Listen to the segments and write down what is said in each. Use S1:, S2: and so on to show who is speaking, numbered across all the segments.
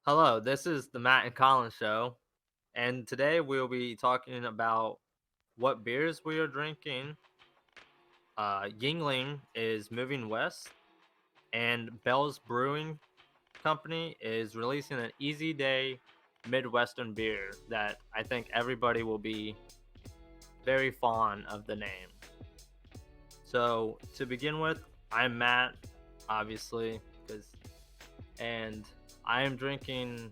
S1: Hello, this is the Matt and Colin show, and today we'll be talking about what beers we are drinking. Yuengling is moving west, and Bell's Brewing Company is releasing an Easy Day Midwestern beer that I think everybody will be very fond of the name. So to begin with, I'm Matt, obviously, and I am drinking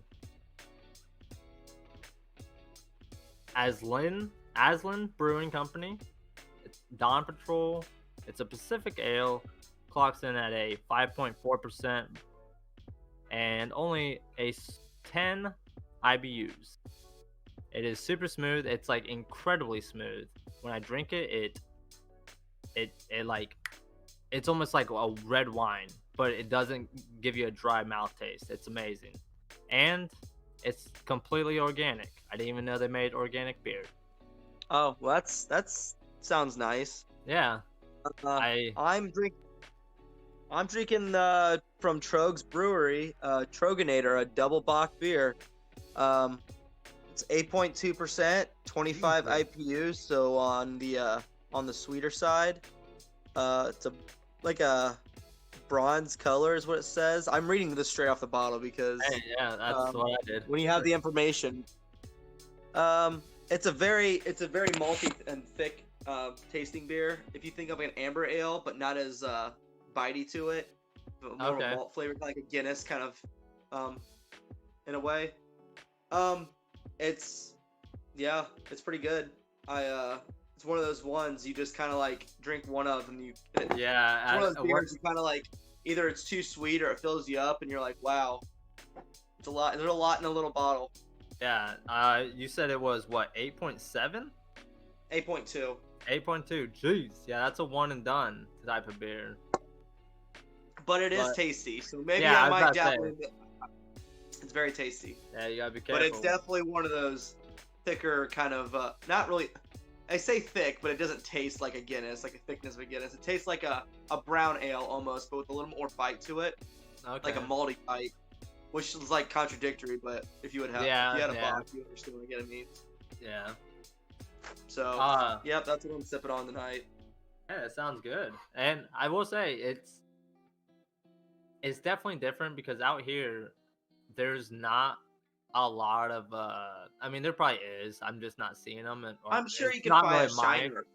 S1: Aslin Brewing Company. It's Dawn Patrol. It's a Pacific Ale. Clocks in at a 5.4% and only 10 IBUs. It is super smooth. It's like incredibly smooth. When I drink it, it like it's almost like a red wine, but it doesn't give you a dry mouth taste. It's amazing, and it's completely organic. I didn't even know they made organic beer.
S2: Oh, well, that's sounds nice.
S1: Yeah,
S2: Uh,
S1: I
S2: I'm drinking from Trogs Brewery, Troganator, a double bock beer. Um, it's 8.2%, 25
S1: Jesus.
S2: IPUs, so on the sweeter side. It's like a bronze color is what it says. I'm reading this straight off the bottle
S1: Hey,
S2: because
S1: yeah, that's
S2: um,
S1: what I did.
S2: when you have the information, it's a very malty and thick tasting beer. If you think of an amber ale, but not as bitey to it, but more of a
S1: Okay.
S2: malt flavor, like a Guinness kind of, um, in a way. Um, it's yeah, it's pretty good. It's one of those ones you just kind of like drink one of, and it's one
S1: Yeah.
S2: of those beers you kind of like either it's too sweet or it fills you up, and you're like, wow, it's a lot. There's a lot in a little bottle.
S1: Yeah. You said it was what, 8.7?
S2: 8.2.
S1: 8.2. Jeez. Yeah, that's a one and done type of beer.
S2: But it is
S1: But
S2: tasty, so maybe
S1: yeah,
S2: I
S1: I was
S2: might
S1: about to
S2: dabble
S1: say.
S2: in it. It's very tasty,
S1: Yeah, you gotta be
S2: but it's
S1: careful.
S2: definitely one of those thicker kind of not really. I say thick, but it doesn't taste like a Guinness, like a thickness of a Guinness. It tastes like a brown ale almost, but with a little more bite to it, like a
S1: Okay.
S2: malty bite, which is like contradictory. But if you
S1: Yeah.
S2: had a
S1: Yeah.
S2: bock, you understand what I mean.
S1: Yeah.
S2: So,
S1: Uh.
S2: yep, that's what I'm sipping on tonight.
S1: Yeah, it sounds good. And I will say it's definitely different because out here there's not a lot of I mean there probably is. I'm just not seeing them, or
S2: I'm sure
S1: it's
S2: you can
S1: not
S2: find
S1: really
S2: a Shiner.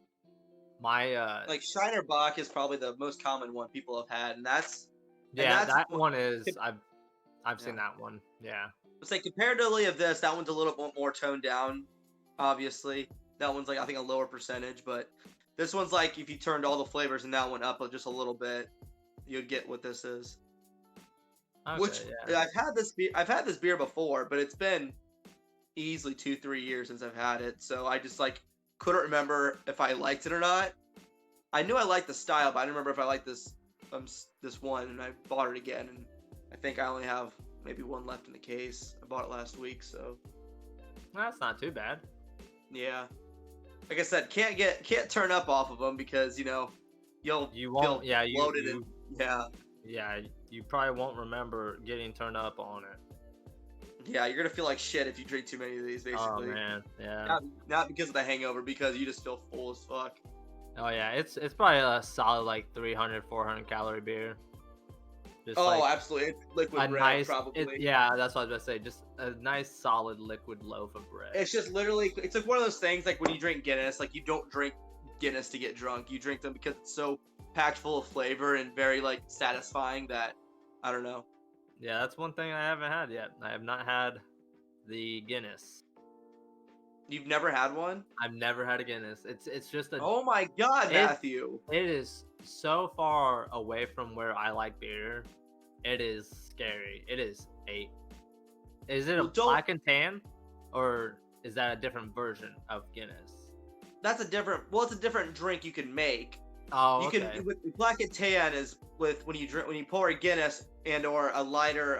S1: my
S2: Like Shiner Bock is probably the most common one people have had, and
S1: yeah,
S2: that's
S1: that
S2: what.
S1: one is I've
S2: Yeah.
S1: seen that one. Yeah.
S2: Let's say comparatively of this, that one's a little bit more toned down. Obviously, that one's like I think a lower percentage, but this one's like if you turned all the flavors in that one up just a little bit, you'd get what this is. Which
S1: Okay, yeah.
S2: I've had this beer before, but it's been easily 2-3 years since I've had it, so I just like couldn't remember if I liked it or not. I knew I liked the style, but I didn't remember if I liked this one, and I bought it again, and I think I only have maybe one left in the case. I bought it last week, so
S1: Well, that's not too bad.
S2: yeah. Like I said, can't turn up off of them because you'll
S1: You won't
S2: feel
S1: yeah,
S2: bloated and yeah,
S1: yeah, you probably won't remember getting turned up on it.
S2: yeah. You're gonna feel like shit if you drink too many of these,
S1: Oh
S2: basically.
S1: man, yeah.
S2: Not because of the hangover, because you just feel full as fuck.
S1: Oh yeah, it's probably a solid like 300 400 calorie beer. Just
S2: Oh,
S1: like
S2: absolutely. It's liquid
S1: a
S2: bread,
S1: nice
S2: probably.
S1: yeah, that's what I was gonna say. Just a nice solid liquid loaf of bread.
S2: It's just literally, it's like one of those things like when you drink Guinness, like you don't drink Guinness to get drunk. You drink them because it's so packed full of flavor and very like satisfying that I don't know.
S1: Yeah, that's one thing I haven't had yet. I have not had the Guinness.
S2: You've never had one?
S1: I've never had a Guinness. It's just a
S2: Oh my God,
S1: it
S2: Matthew.
S1: it is so far away from where I like beer. It is scary. It is a is it a
S2: Well, don't.
S1: black and tan or is that a different version of Guinness?
S2: That's a different. Well, it's a different drink you can make.
S1: Oh,
S2: You can
S1: okay.
S2: with black and tan is with when you pour a Guinness and or a lighter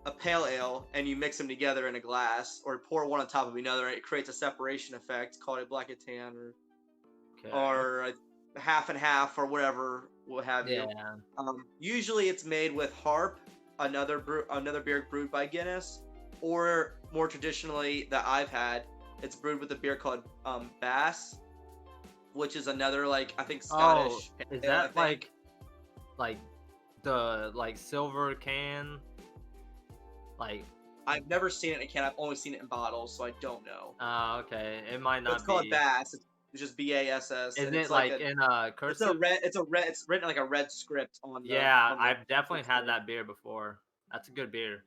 S2: a pale ale and you mix them together in a glass or pour one on top of another. It creates a separation effect called a black and tan
S1: Okay.
S2: or a half and half or whatever, what have you.
S1: Yeah.
S2: Usually it's made with Harp. another beer brewed by Guinness, or more traditionally that I've had, it's brewed with a beer called Bass, which is another like I think
S1: Oh,
S2: Scottish
S1: is
S2: ale, I
S1: that
S2: think.
S1: like the like silver can? Like,
S2: I've never seen it in a can. I've only seen it in bottles, so I don't know.
S1: okay, it might
S2: But it's
S1: not
S2: called
S1: be.
S2: Bass. It's just BASS,
S1: Is
S2: and it's
S1: it
S2: like
S1: like
S2: a
S1: in
S2: it's a
S1: cursive?
S2: red it's a red it's written like a red script on the
S1: Yeah,
S2: on the
S1: I've definitely had
S2: thing.
S1: that beer before. That's a good beer.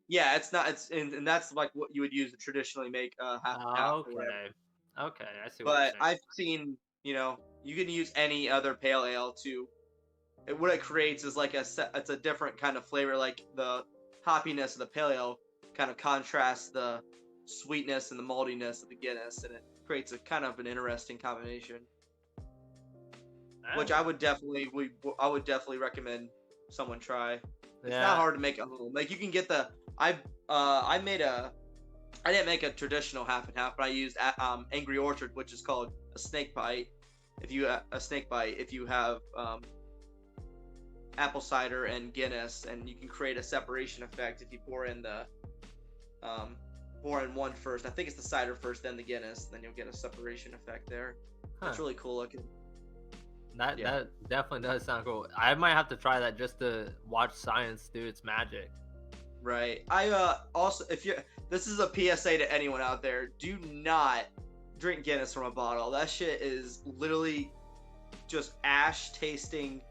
S2: Yeah, it's not it's and that's like what you would use to traditionally make half and half or whatever.
S1: Okay. Okay, I see what you're
S2: But
S1: saying.
S2: I've seen, you can use any other pale ale to what it creates is like it's a different kind of flavor. Like the hoppiness of the pale ale kind of contrasts the sweetness and the maltiness of the Guinness, and it creates a kind of an interesting combination, which
S1: Eh,
S2: I would definitely recommend someone try. It's not
S1: yeah.
S2: hard to make at home. Like you can get the I made a I didn't make a traditional half and half, but I used Angry Orchard, which is called a snake bite. If you a snake bite, if you have apple cider and Guinness, and you can create a separation effect if you um, pour in one first. I think it's the cider first, then the Guinness, then you'll get a separation effect there.
S1: Huh.
S2: It's really cool looking.
S1: That
S2: Yeah.
S1: that definitely does sound cool. I might have to try that just to watch science do its magic.
S2: Right. I also if you this is a PSA to anyone out there, do not drink Guinness from a bottle. That shit is literally just ash tasting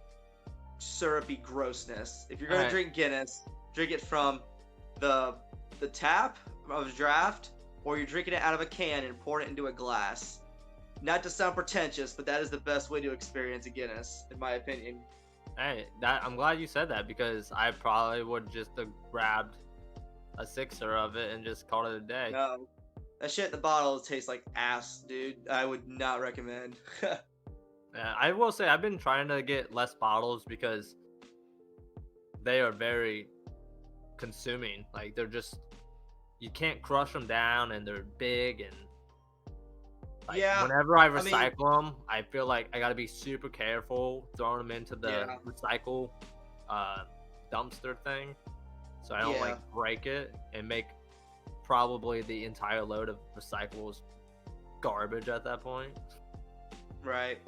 S2: syrupy grossness. If you're
S1: All
S2: gonna
S1: right.
S2: drink Guinness, drink it from the tap of a draft, or you're drinking it out of a can and pouring it into a glass. Not to sound pretentious, but that is the best way to experience a Guinness, in my opinion.
S1: Hey, that I'm glad you said that because I probably would just have grabbed a sixer of it and just called it a day.
S2: No, that shit in the bottle tastes like ass, dude. I would not recommend.
S1: Yeah, I will say I've been trying to get less bottles because they are very consuming. Like they're just you can't crush them down and they're big and like
S2: Yeah,
S1: whenever I
S2: I mean,
S1: recycle them, I feel like I gotta be super careful throwing them into the
S2: yeah,
S1: recycle uh, dumpster thing, so I don't like
S2: yeah,
S1: break it and make probably the entire load of recyclables garbage at that point.
S2: right.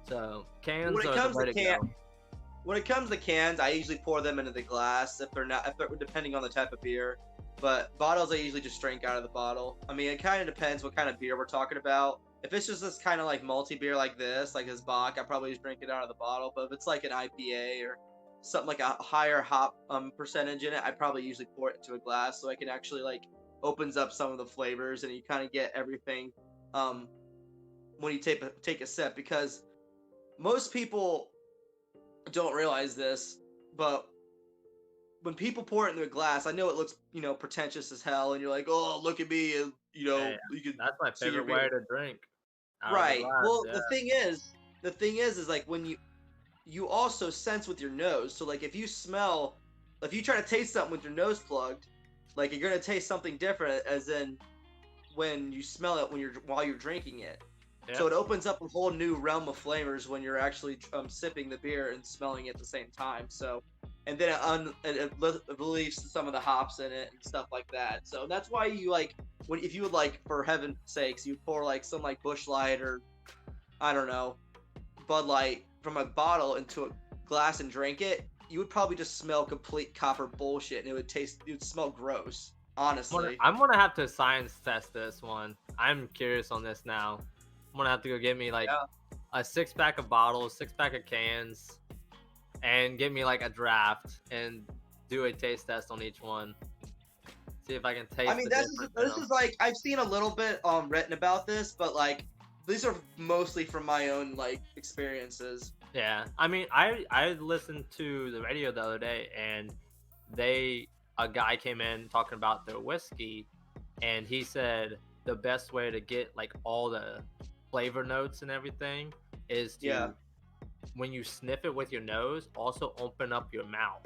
S1: So
S2: When
S1: cans
S2: it
S1: are the
S2: comes
S1: way
S2: to
S1: to
S2: can,
S1: go.
S2: when it comes to cans, I usually pour them into the glass if they're depending on the type of beer. But bottles, I usually just drink out of the bottle. I mean, it kind of depends what kind of beer we're talking about. If it's just this kind of like multi beer like this Bach, I probably just drink it out of the bottle. But if it's like an IPA or something like a higher hop percentage in it, I probably usually pour it into a glass so I can actually like opens up some of the flavors and you kind of get everything um, when you take a sip because most people don't realize this, but when people pour it into a glass, I know it looks, pretentious as hell, and you're like, oh, look at me, and
S1: Hey,
S2: you can
S1: that's my
S2: see your
S1: favorite way
S2: beer.
S1: to drink out of the
S2: Right.
S1: glass.
S2: Well,
S1: Yeah,
S2: the thing is like when you also sense with your nose. So like if you try to taste something with your nose plugged, like you're gonna taste something different as in when you smell it while you're drinking it.
S1: yeah.
S2: So it opens up a whole new realm of flavors when you're actually sipping the beer and smelling it at the same time. So, and then it relieves some of the hops in it and stuff like that. So that's why you like if you would like for heaven's sakes you pour like some like Bush Light or I don't know Bud Light from a bottle into a glass and drink it, you would probably just smell complete copper bullshit and it would smell gross. Honestly.
S1: I'm gonna have to science test this one. I'm curious on this now. I'm gonna have to go get me like
S2: Yeah.
S1: a 6 pack of bottles, 6 pack of cans, and get me like a draft and do a taste test on each one. See if I can
S2: I
S1: taste
S2: mean,
S1: the
S2: this is
S1: difference in
S2: this
S1: them.
S2: is like I've seen a little bit written about this, but like these are mostly from my own like experiences.
S1: Yeah, I mean, I listened to the radio the other day, and a guy came in talking about their whiskey, and he said the best way to get like all the flavor notes and everything is
S2: Yeah,
S1: to when you sniff it with your nose, also open up your mouth.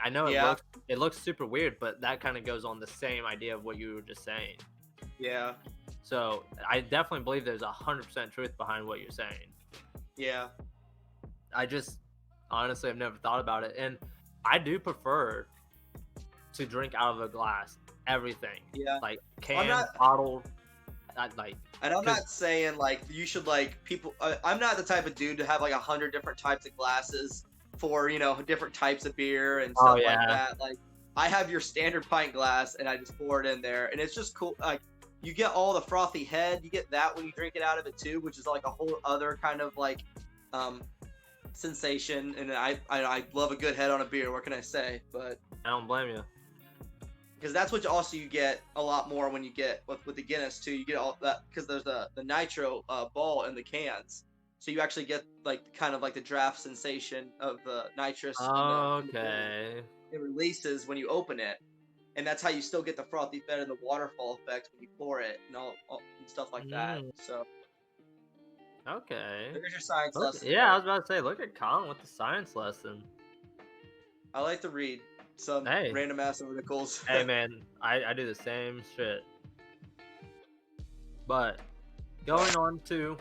S1: I know
S2: yeah,
S1: it looks super weird, but that kind of goes on the same idea of what you were just saying.
S2: yeah,
S1: So I definitely believe there's 100% truth behind what you're saying.
S2: yeah,
S1: I just honestly have never thought about it. And I do prefer to drink out of a glass. Everything,
S2: Yeah.
S1: like
S2: I'm
S1: canned,
S2: not,
S1: bottled, like,
S2: and I'm
S1: cause
S2: not saying like you should like people. I'm not the type of dude to have like 100 different types of glasses for different types of beer and
S1: oh
S2: stuff like
S1: yeah,
S2: that. Like I have your standard pint glass and I just pour it in there, and it's just cool. Like you get all the frothy head, you get that when you drink it out of it too, which is like a whole other kind of like um sensation. And I love a good head on a beer. What can I say? But
S1: I don't blame you.
S2: because that's what also you get a lot more when you get with the Guinness too. You get all that because there's the nitro ball in the cans, so you actually get like kind of like the draft sensation of the nitrous in the beer.
S1: Okay.
S2: It releases when you open it, and that's how you still get the frothy fed and the waterfall effect when you pour it and all and stuff like that.
S1: Mm,
S2: So
S1: okay.
S2: there's your science
S1: Look,
S2: lesson
S1: yeah, I
S2: there.
S1: was about to say, look at Colin with the science lesson.
S2: I like to read some
S1: Hey,
S2: random ass articles.
S1: hey, man, I do the same shit. But going on to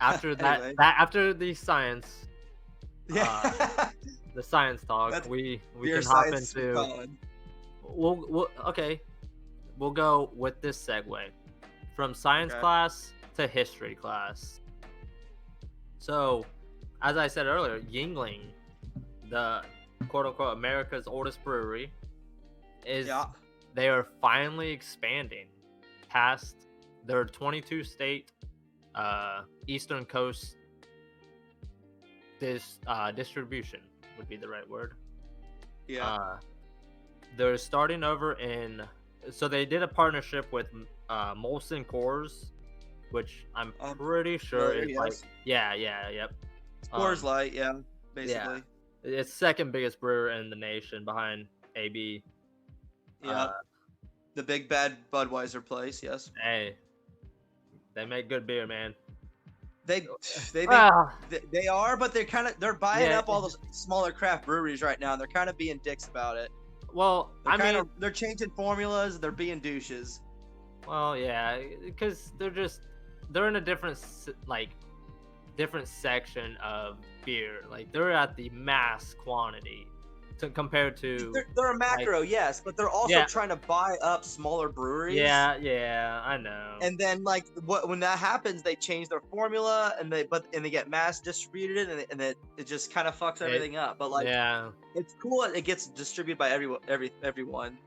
S1: after
S2: Anyway,
S1: after the science,
S2: yeah,
S1: the science talk,
S2: that's
S1: we
S2: beer
S1: can hop
S2: science with
S1: into
S2: Colin.
S1: we'll okay, we'll go with this segue from science
S2: Okay.
S1: class to history class. So, as I said earlier, Yuengling, the quote unquote America's oldest brewery, is
S2: Yeah.
S1: they are finally expanding past their 22 state eastern coast distribution would be the right word.
S2: Yeah.
S1: They're starting over in, so they did a partnership with Molson Coors, which I'm pretty sure
S2: Familiar,
S1: is like,
S2: yes.
S1: yep.
S2: Coors Light, yeah,
S1: Yeah,
S2: basically.
S1: it's second biggest brewer in the nation behind AB.
S2: Yeah. The big bad Budweiser place, yes.
S1: Hey, they make good beer, man.
S2: They they make
S1: Ah,
S2: they are, but they're buying
S1: yeah.
S2: up all those smaller craft breweries right now, and they're kind of being dicks about it.
S1: Well, I mean,
S2: They're changing formulas, they're being douches.
S1: well, yeah, because they're in a different different section of beer. Like they're at the mass quantity to compared to
S2: They're a
S1: like,
S2: macro, yes, but they're also
S1: yeah,
S2: trying to buy up smaller breweries.
S1: yeah, I know.
S2: And then like when that happens, they change their formula and they get mass distributed and it just kind of fucks
S1: It,
S2: everything up. But like
S1: yeah,
S2: it's cool that it gets distributed by everyone,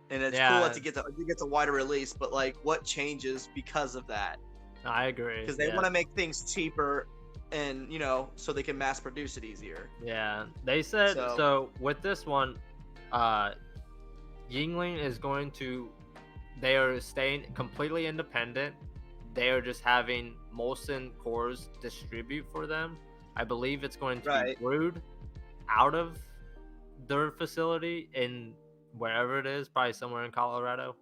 S2: and it's cool
S1: yeah,
S2: that it gets a wider release. But like, what changes because of that?
S1: I agree.
S2: Because they
S1: Yeah.
S2: want to make things cheaper, and so they can mass produce it easier.
S1: Yeah, they said
S2: So
S1: so with this one, Yingling is going to. They are staying completely independent. They are just having Molson Coors distribute for them. I believe it's going to
S2: right,
S1: be brewed out of their facility in wherever it is, probably somewhere in Colorado.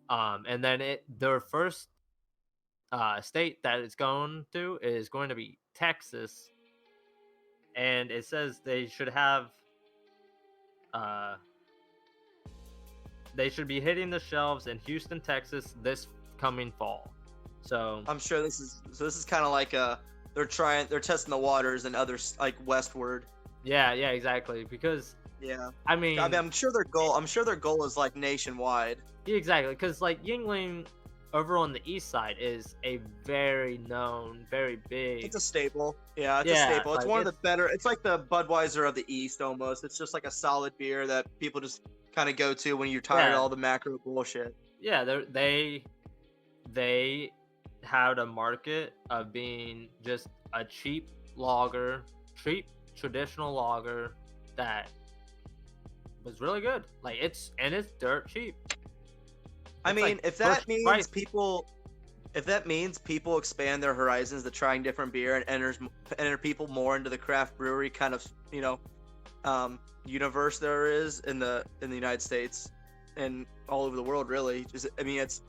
S1: And then their first state that it's going to is going to be Texas, and it says uh they should be hitting the shelves in Houston, Texas this coming fall. So
S2: I'm sure this is kind of like they're testing the waters and others like westward.
S1: yeah, exactly. Because
S2: Yeah,
S1: I mean,
S2: I'm sure their goal is like nationwide.
S1: exactly, because like Yingling over on the east side is a very known, very big.
S2: It's a staple. Yeah, it's a
S1: Yeah,
S2: staple. It's
S1: like
S2: one of the better. It's like the Budweiser of the East almost. It's just like a solid beer that people just kind of go to when you're tired of
S1: Yeah,
S2: all the macro bullshit.
S1: yeah. They had a market of being just a cheap lager, cheap traditional lager that was really good. Like it's dirt cheap.
S2: I
S1: It's
S2: mean,
S1: like
S2: if
S1: first
S2: that means
S1: price.
S2: people expand their horizons to trying different beer and enter people more into the craft brewery kind of universe there is in the United States and all over the world, really. I mean, it's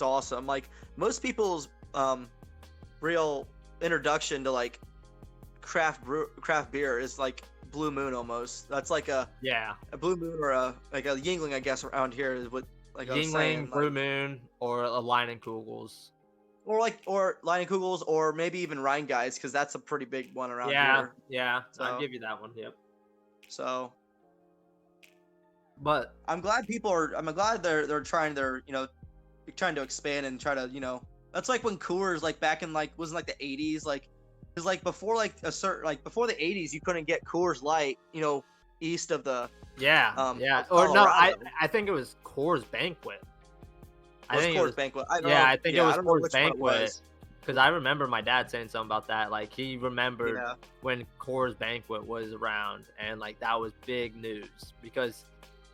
S2: awesome. Like most people's real introduction to like craft beer is like Blue Moon almost. That's like a Blue Moon or a Yingling, I guess, around here is what like I was saying.
S1: Yingling, Blue Moon, or a Line and Kugels.
S2: Or Leinenkugels, or maybe even Rheingeist, because that's a pretty big one around here.
S1: Yeah,
S2: So
S1: I'll give you that one. Yep.
S2: so
S1: But
S2: I'm glad people are. I'm glad they're trying. They're trying to expand and try to That's like when Coors like back in like wasn't like the 80s like because like before like a certain like before the 80s you couldn't get Coors Light east of the
S1: yeah, yeah.
S2: of
S1: Or no, I
S2: Colorado.
S1: I think it was Coors Banquet. I
S2: Was
S1: think it
S2: Coors
S1: was.
S2: Banquet? I don't
S1: Yeah,
S2: know.
S1: I think it
S2: Yeah, I
S1: was
S2: don't know
S1: Coors
S2: which one it
S1: Banquet.
S2: was.
S1: Because I remember my dad saying something about that. Like he remembered
S2: Yeah,
S1: when Coors Banquet was around, and like that was big news because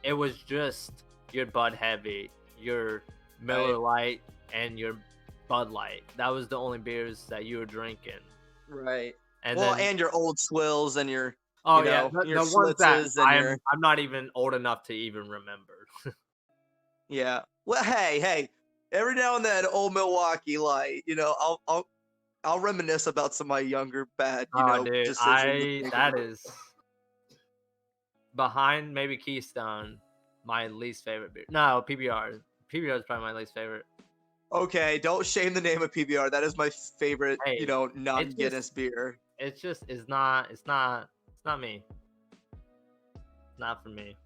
S1: it was just your Bud Heavy, your
S2: right,
S1: Miller Lite, and your Bud Light. That was the only beers that you were drinking.
S2: right.
S1: And
S2: Well,
S1: then,
S2: and your old swills and your
S1: oh yeah,
S2: your
S1: the ones that
S2: Schlitzes and your
S1: I'm not even old enough to even remember.
S2: yeah. Well, hey, every now and then, old Milwaukee Light. I'll reminisce about some of my younger bad
S1: Oh, dude,
S2: decisions and think
S1: that
S2: about.
S1: is behind maybe Keystone, my least favorite beer. No, PBR. PBR is probably my least favorite.
S2: Okay, don't shame the name of PBR. That is my favorite,
S1: Hey, it's just
S2: non-Guinness beer.
S1: it's not me. It's not for me.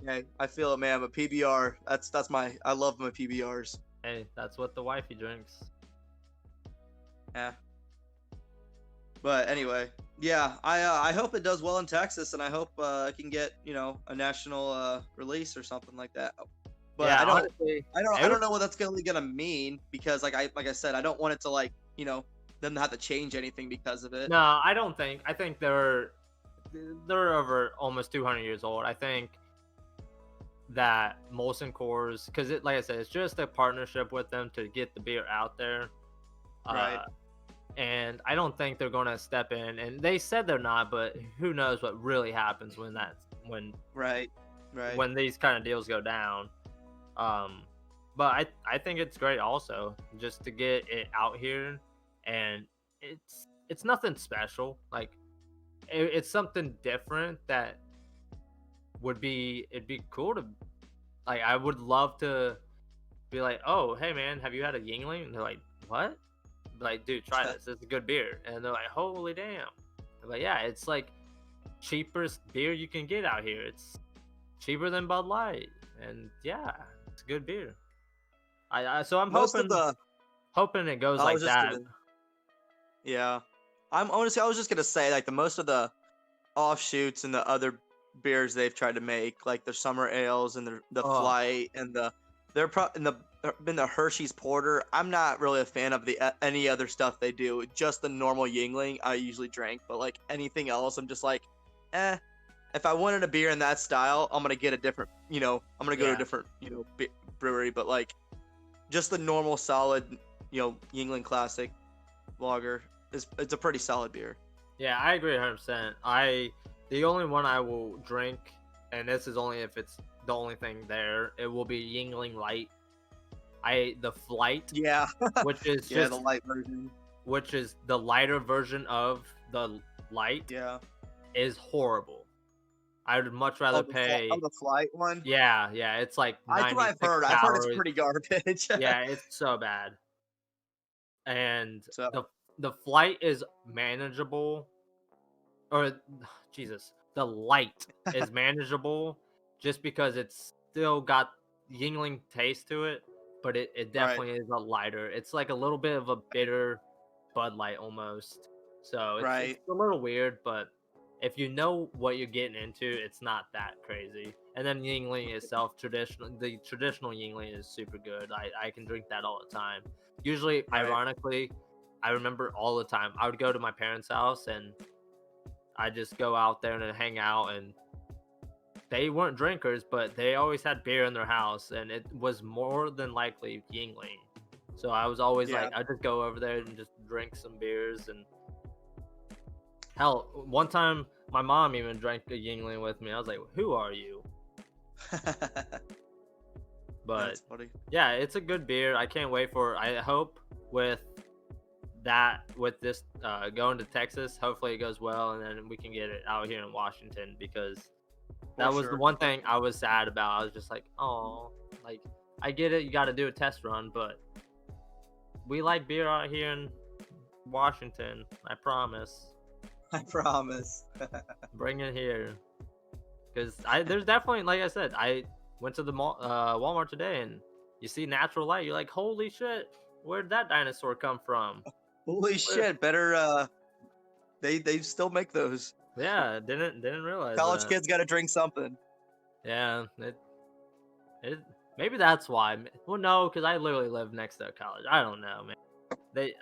S2: Okay, I feel it, man. But PBR, I love my PBRs.
S1: Hey, that's what the wifey drinks.
S2: Yeah. But anyway, yeah, I hope it does well in Texas, and I hope I can get a national release or something like that. But
S1: Yeah, honestly,
S2: I
S1: every,
S2: don't know what that's gonna mean because like I said, I don't want it to like them to have to change anything because of it.
S1: no, I don't think. I think they're over almost 200 years old. I think that Molson Coors, because like I said, it's just a partnership with them to get the beer out there.
S2: Right,
S1: Uh, and I don't think they're gonna step in. And they said they're not, but who knows what really happens when
S2: right, right.
S1: when these kind of deals go down. Um, but I think it's great also just to get it out here, and it's nothing special. Like it's something different that it'd be cool to like. I would love to be like, oh hey man, have you had a Yingling? And they're like, what? Like, dude, try this. It's a good beer. And they're like, holy damn. I'm like, yeah, it's like cheapest beer you can get out here. It's cheaper than Bud Light, and yeah, it's a good beer. So I'm
S2: Most of the
S1: hoping it goes
S2: I was
S1: like
S2: just
S1: that.
S2: gonna yeah. Honestly I was just gonna say like the most of the offshoots and the other beers they've tried to make, like their summer ales and the
S1: Oh
S2: flight and they're pro and the been the Hershey's Porter. I'm not really a fan of the any other stuff they do. Just the normal Yingling I usually drink, but like anything else, I'm just like, eh. If I wanted a beer in that style, I'm gonna get a different, I'm gonna go to a
S1: yeah,
S2: different, brewery. But like, just the normal solid, Yingling Classic lager it's a pretty solid beer.
S1: yeah, I agree 100%. The only one I will drink, and this is only if it's the only thing there, it will be Yingling Light. The Flight,
S2: Yeah,
S1: which is
S2: yeah, the
S1: just
S2: light version.
S1: which is the lighter version of the Light,
S2: Yeah.
S1: is horrible. I would much rather pay.
S2: The flight one.
S1: Yeah, yeah, it's like
S2: That's what I've
S1: 96
S2: heard. I've heard it's
S1: calories.
S2: pretty garbage.
S1: Yeah, it's so bad. And
S2: So
S1: the flight is manageable, or Jesus, the light is manageable just because it's still got Yingling taste to it, but it
S2: right,
S1: definitely is a lighter. It's like a little bit of a bitter Bud Light almost. So it's
S2: right,
S1: a little weird, but if you know what you're getting into, it's not that crazy. And then Yingling itself, the traditional Yingling is super good. I can drink that all the time. Usually,
S2: right.
S1: ironically, I remember all the time. I would go to my parents' house and I just go out there and hang out, and they weren't drinkers, but they always had beer in their house, and it was more than likely Yingling. So I was always
S2: Yeah.
S1: like, I just go over there and just drink some beers. And hell, one time my mom even drank a Yingling with me. I was like, who are you? But
S2: That's funny.
S1: yeah, it's a good beer. I can't wait for. I hope with this going to Texas, hopefully it goes well, and then we can get it out here in Washington, because
S2: For
S1: that was the
S2: sure.
S1: one thing I was sad about. I was just like, oh, like I get it, you got to do a test run, but we like beer out here in Washington. I promise.
S2: I promise.
S1: Bring it here. Because there's definitely, like I said, I went to the mall, Walmart today, and you see Natural Light. You're like, holy shit, where'd that dinosaur come from?
S2: Holy
S1: Where-
S2: shit! Better. They still make those.
S1: Yeah, didn't realize
S2: College
S1: that.
S2: kids got to drink something.
S1: Yeah, it maybe that's why. Well, no, because I literally live next to a college. I don't know, man. They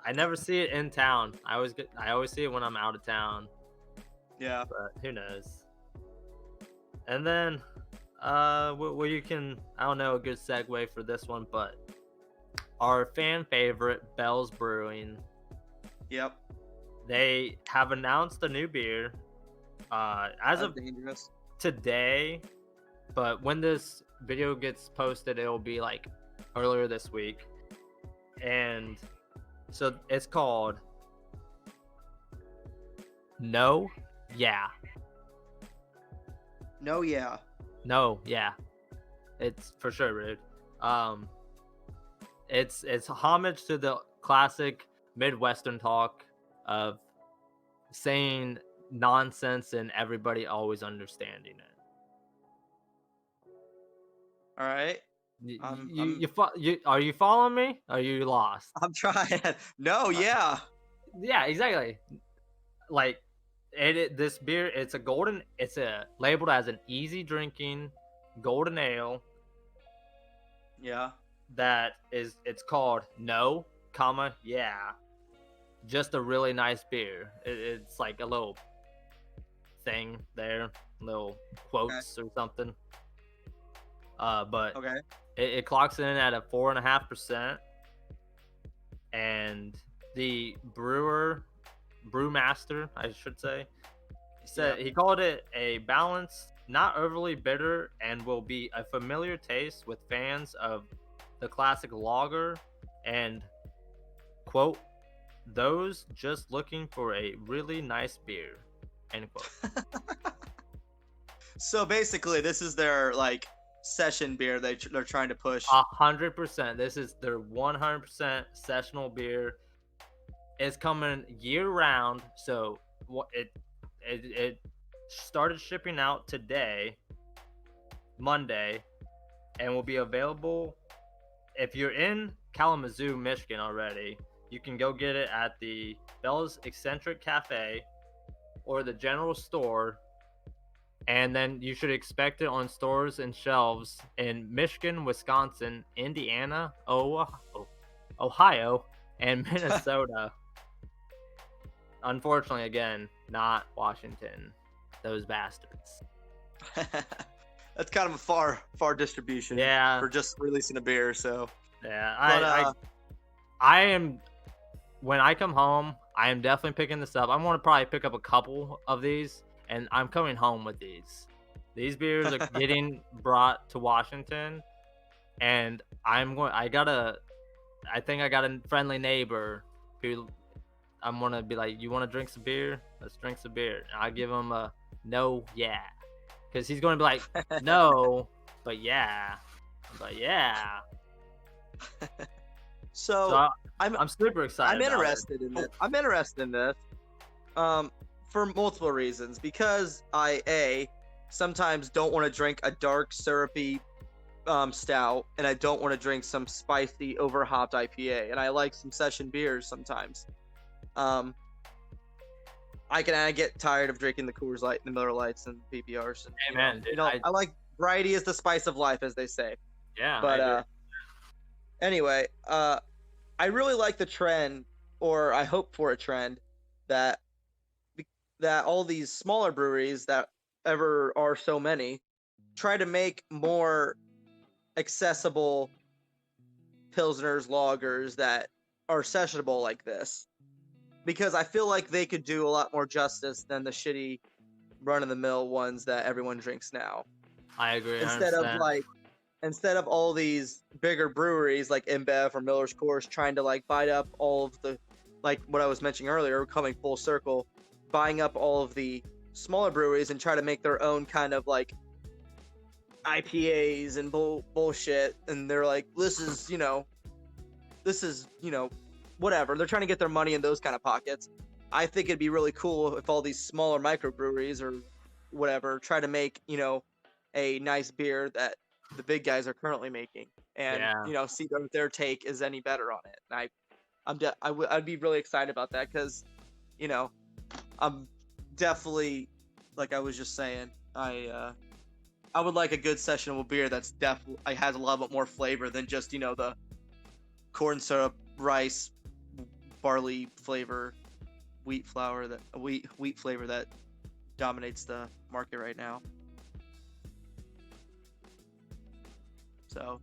S1: I never see it in town. I always see it when I'm out of town,
S2: Yeah.
S1: but who knows. And then where you can, I don't know a good segue for this one, but our fan favorite Bell's Brewing,
S2: Yep.
S1: they have announced a new beer as
S2: That's
S1: of
S2: dangerous.
S1: today, but when this video gets posted it'll be like earlier this week. And so it's called No Yeah.
S2: No, yeah.
S1: No, yeah. It's for sure rude. It's homage to the classic Midwestern talk of saying nonsense and everybody always understanding it.
S2: All right.
S1: You,
S2: I'm
S1: you,
S2: I'm
S1: you, you are you following me? Are you lost?
S2: I'm trying. No, yeah.
S1: Yeah, exactly. Like this beer, it's labeled as an easy drinking golden ale
S2: Yeah.
S1: that it's called No, comma, yeah. Just a really nice beer. It's like a little thing there, little quotes or something. But
S2: Okay.
S1: it clocks in at a 4.5%, and the brewmaster, I should say, he called it a balanced, not overly bitter, and will be a familiar taste with fans of the classic lager and quote those just looking for a really nice beer, end quote.
S2: So basically, this is their like session beer they're trying to push.
S1: 100%. This is their 100% sessional beer. It's coming year round, so it started shipping out today, Monday, and will be available if you're in Kalamazoo, Michigan already. You can go get it at the Bell's Eccentric Cafe or the general store, and then you should expect it on stores and shelves in Michigan, Wisconsin, Indiana, Ohio, and Minnesota. Unfortunately, again, not Washington. Those bastards.
S2: That's kind of a far distribution.
S1: Yeah.
S2: For just releasing a beer. So.
S1: Yeah,
S2: But,
S1: I am. When I come home, I am definitely picking this up. I'm going to probably pick up a couple of these, and I'm coming home with these. These beers are getting brought to Washington, and I think I got a friendly neighbor who I'm going to be like, you want to drink some beer? Let's drink some beer. And I give him a no, yeah. Because he's going to be like, no, but yeah.
S2: So
S1: I'm super excited.
S2: I'm interested in this. I'm interested in this. For multiple reasons. Because I sometimes don't want to drink a dark syrupy stout, and I don't want to drink some spicy overhopped IPA, and I like some session beers sometimes. I get tired of drinking the Coors Light and the Miller Lights and PBRs. And,
S1: Amen, dude.
S2: I like variety is the spice of life, as they say.
S1: Yeah.
S2: But anyway, I really like the trend, or I hope for a trend, that all these smaller breweries that ever are so many try to make more accessible pilsners, lagers that are sessionable like this, because I feel like they could do a lot more justice than the shitty run-of-the-mill ones that everyone drinks now.
S1: I agree.
S2: Instead of all these bigger breweries like InBev or Miller's Coors trying to like bite up all of the, like what I was mentioning earlier, coming full circle, buying up all of the smaller breweries and try to make their own kind of like IPAs and bullshit. And they're like, this is, whatever. They're trying to get their money in those kind of pockets. I think it'd be really cool if all these smaller microbreweries or whatever, try to make, a nice beer that the big guys are currently making, and
S1: Yeah.
S2: see if their take is any better on it. And I'd be really excited about that because you know I'm definitely, like I was just saying, I would like a good sessionable beer that's definitely has a lot more flavor than just the corn syrup, rice, barley flavor, wheat flavor that dominates the market right now. So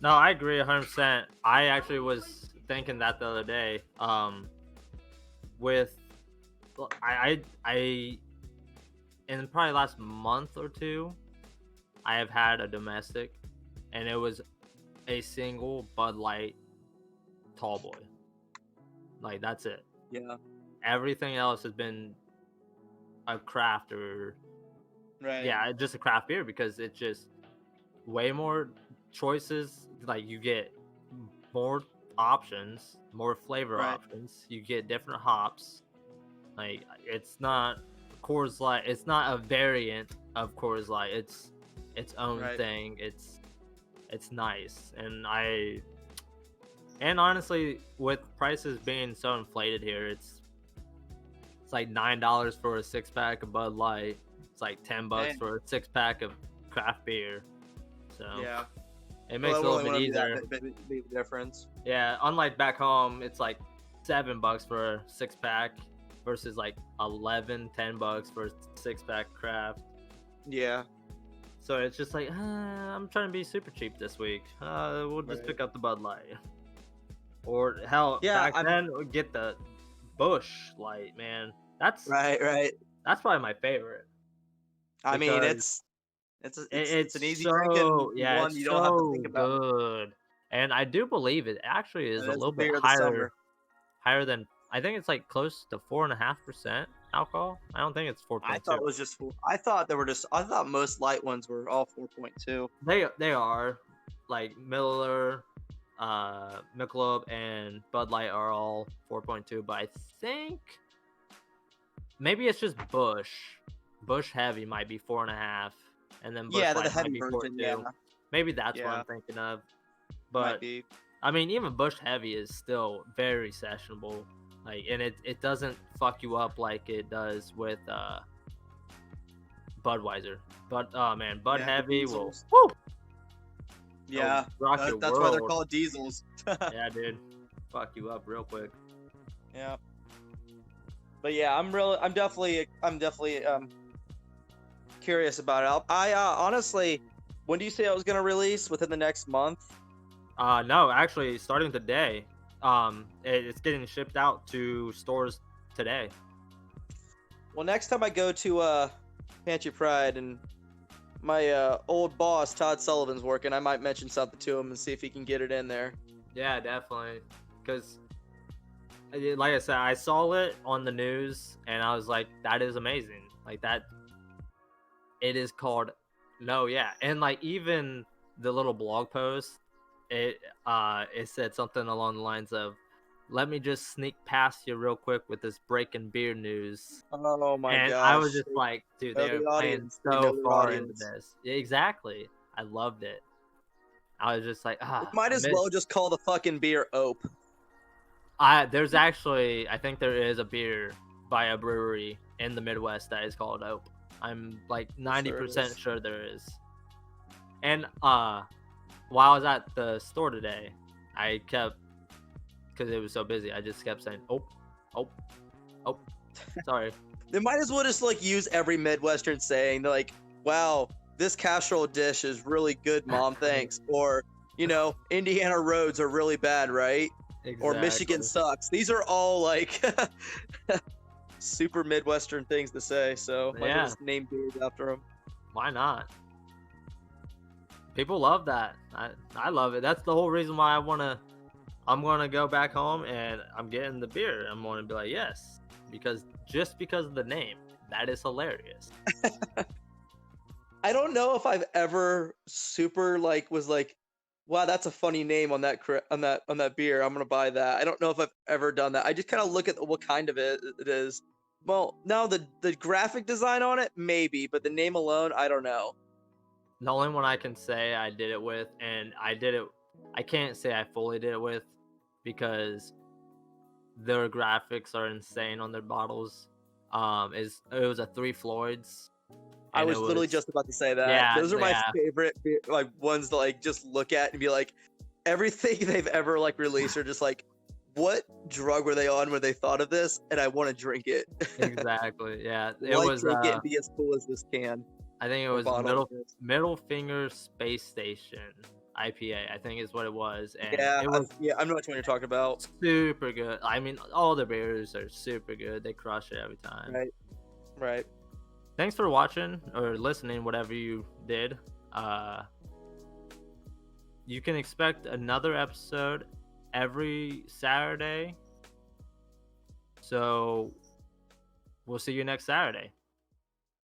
S1: No, I agree 100%. I actually was thinking that the other day. With I in probably last month or two, I have had a domestic, and it was a single Bud Light tall boy. Like that's it.
S2: yeah,
S1: Everything else has been a craft or
S2: right,
S1: yeah, just a craft beer because it's just way more choices. Like you get more options, more flavor
S2: right,
S1: options. You get different hops. Like it's not Coors Light. It's not a variant of Coors Light. It's its own
S2: right.
S1: thing. It's nice, and honestly, with prices being so inflated here, it's like $9 for a 6 pack of Bud Light. It's like $10
S2: Damn.
S1: for a 6 pack of craft beer. So
S2: Yeah.
S1: it
S2: Well,
S1: makes
S2: it
S1: it a little
S2: really
S1: bit
S2: wouldn't be
S1: easier.
S2: that big a difference.
S1: Yeah, unlike back home, it's like $7 for a 6 pack versus like 11, $10 for a 6 pack craft.
S2: Yeah.
S1: So it's just like I'm trying to be super cheap this week. We'll just
S2: Right.
S1: pick up the Bud Light, or hell,
S2: Yeah.
S1: back then we'd get the Bush Light. Man, that's
S2: Right. Right.
S1: that's probably my favorite
S2: I mean,
S1: because
S2: it's an
S1: it's
S2: easy drinking
S1: so yeah,
S2: one.
S1: it's
S2: You don't have to think
S1: so
S2: about it.
S1: good, and I do believe it actually is
S2: And
S1: a
S2: it's the
S1: little bit
S2: beer of the
S1: higher
S2: summer.
S1: than I think it's like close to 4.5% alcohol. I don't think it's four
S2: I
S1: point
S2: thought
S1: two.
S2: it was just. I thought they were just. I thought most light ones were all 4.2.
S1: They are like Miller, Michelob, and Bud Light are all 4.2, but I think maybe it's just Bush. Bush Heavy might be 4.5, and then Bush
S2: Yeah, the
S1: Light might
S2: heavy
S1: be four
S2: version. Yeah.
S1: two. Maybe that's what
S2: Yeah.
S1: I'm thinking of.
S2: Might
S1: But
S2: be.
S1: I mean, even Bush Heavy is still very sessionable. Like, and it doesn't fuck you up like it does with Budweiser. But oh man, Bud
S2: Yeah. The
S1: Heavy will
S2: diesels.
S1: woo, it'll
S2: Yeah.
S1: rock your
S2: That's why they're
S1: world.
S2: called diesels.
S1: Yeah, dude, fuck you up real quick.
S2: Yeah. But yeah, I'm definitely curious about it. I honestly, when do you say I was gonna release? Within the next month?
S1: No, actually, starting today, it's getting shipped out to stores today.
S2: Well, next time I go to Pantry Pride and my old boss Todd Sullivan's working, I might mention something to him and see if he can get it in there.
S1: Yeah, definitely. Because, like I said, I saw it on the news and I was like, that is amazing. Like that, it is called. No, yeah, and like even the little blog post, it said something along the lines of, "Let me just sneak past you real quick with this breaking beer news."
S2: Oh my
S1: And I was
S2: gosh.
S1: just like, dude,
S2: Know
S1: they are
S2: the
S1: playing
S2: audience. They know
S1: so
S2: their
S1: far into
S2: audience.
S1: this. Yeah, exactly. I loved it. I was just like,
S2: We might
S1: I
S2: as
S1: miss.
S2: well just call the fucking beer Ope.
S1: There's actually, I think there is a beer by a brewery in the Midwest that is called Ope. I'm like
S2: I'm sure it
S1: 90%
S2: is.
S1: sure there is. And while I was at the store today, I kept, because it was so busy, I just kept saying, "Oh, oh, oh." Sorry.
S2: They might as well just like use every Midwestern saying. They're like, "Wow, this casserole dish is really good, Mom. Thanks." Or, Indiana roads are really bad, right? Or Michigan
S1: Exactly.
S2: sucks. These are all like super Midwestern things to say. So might as well
S1: Yeah.
S2: just name beers after them.
S1: Why not? People love that. I love it. That's the whole reason why I'm gonna go back home and I'm getting the beer. I'm gonna be like, yes, because of the name. That is hilarious.
S2: I don't know if I've ever super like was like, wow, that's a funny name on that beer. I'm gonna buy that. I don't know if I've ever done that. I just kind of look at what kind of it is.
S3: Well, no, the graphic design on it, maybe, but the name alone, I don't know.
S1: The only one I can say I did it with, and I can't say I fully did it with because their graphics are insane on their bottles. It was a Three Floyds,
S3: I
S1: and it
S3: was literally
S1: was
S3: just about to say that.
S1: yeah,
S3: Those are my
S1: yeah,
S3: favorite like ones to like just look at and be like, everything they've ever like released are just like, what drug were they on when they thought of this? And I want to drink it.
S1: exactly, yeah. It
S3: Like
S1: was
S3: drink it and be as cool as this can
S1: I think it
S3: or
S1: was
S3: bottle.
S1: Middle Finger Space Station IPA, I think is what it was, and
S3: Yeah,
S1: it was
S3: yeah, I know which one you're talking about.
S1: super good. I mean, all the beers are super good. They crush it every time.
S3: Right, right.
S1: Thanks for watching or listening, whatever you did. Uh, you can expect another episode every Saturday. So we'll see you next Saturday.